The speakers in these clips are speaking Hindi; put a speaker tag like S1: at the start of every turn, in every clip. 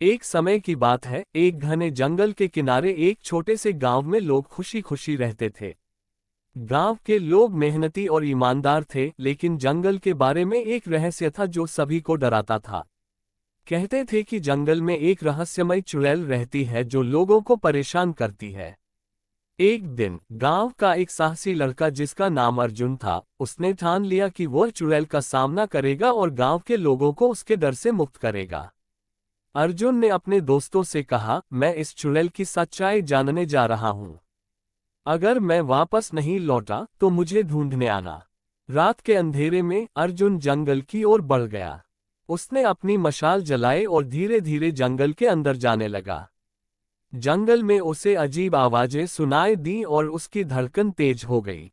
S1: एक समय की बात है, एक घने जंगल के किनारे एक छोटे से गांव में लोग खुशी खुशी रहते थे। गांव के लोग मेहनती और ईमानदार थे, लेकिन जंगल के बारे में एक रहस्य था जो सभी को डराता था। कहते थे कि जंगल में एक रहस्यमय चुड़ैल रहती है जो लोगों को परेशान करती है। एक दिन गांव का एक साहसी लड़का जिसका नाम अर्जुन था, उसने ठान लिया कि वह चुड़ैल का सामना करेगा और गांव के लोगों को उसके डर से मुक्त करेगा। अर्जुन ने अपने दोस्तों से कहा, मैं इस चुड़ैल की सच्चाई जानने जा रहा हूं। अगर मैं वापस नहीं लौटा तो मुझे ढूंढने आना। रात के अंधेरे में अर्जुन जंगल की ओर बढ़ गया। उसने अपनी मशाल जलाई और धीरे धीरे जंगल के अंदर जाने लगा। जंगल में उसे अजीब आवाजें सुनाई दी और उसकी धड़कन तेज हो गई।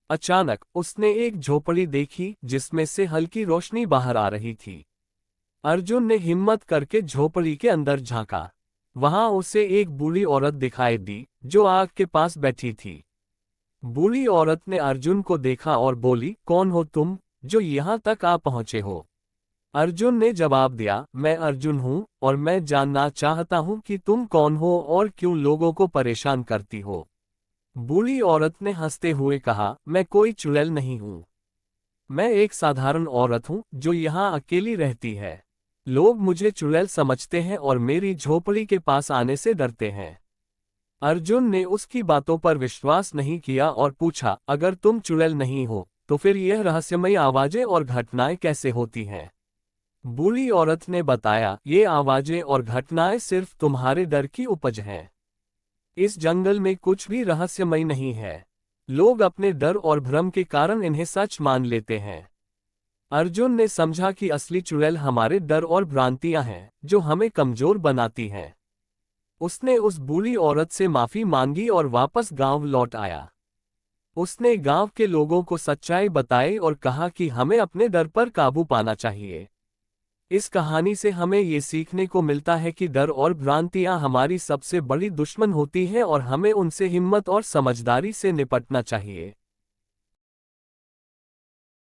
S1: अचानक उसने एक झोपड़ी देखी जिसमें से हल्की रोशनी बाहर आ रही थी। अर्जुन ने हिम्मत करके झोपड़ी के अंदर झांका। वहां उसे एक बूढ़ी औरत दिखाई दी जो आग के पास बैठी थी। बूढ़ी औरत ने अर्जुन को देखा और बोली, कौन हो तुम जो यहां तक आ पहुंचे हो? अर्जुन ने जवाब दिया, मैं अर्जुन हूं और मैं जानना चाहता हूं कि तुम कौन हो और क्यों लोगों को परेशान करती हो। बूढ़ी औरत ने हंसते हुए कहा, मैं कोई चुड़ैल नहीं हूं। मैं एक साधारण औरत हूं जो यहां अकेली रहती है। लोग मुझे चुड़ैल समझते हैं और मेरी झोपड़ी के पास आने से डरते हैं। अर्जुन ने उसकी बातों पर विश्वास नहीं किया और पूछा, अगर तुम चुड़ैल नहीं हो तो फिर यह रहस्यमयी आवाजें और घटनाएं कैसे होती हैं? बूढ़ी औरत ने बताया, ये आवाजें और घटनाएं सिर्फ तुम्हारे डर की उपज हैं। इस जंगल में कुछ भी रहस्यमय नहीं है। लोग अपने डर और भ्रम के कारण इन्हें सच मान लेते हैं। अर्जुन ने समझा कि असली चुड़ैल हमारे डर और भ्रांतियां हैं जो हमें कमजोर बनाती हैं। उसने उस बूढ़ी औरत से माफी मांगी और वापस गांव लौट आया। उसने गांव के लोगों को सच्चाई बताई और कहा कि हमें अपने डर पर काबू पाना चाहिए। इस कहानी से हमें ये सीखने को मिलता है कि डर और भ्रांतियां हमारी सबसे बड़ी दुश्मन होती हैं और हमें उनसे हिम्मत और समझदारी से निपटना चाहिए।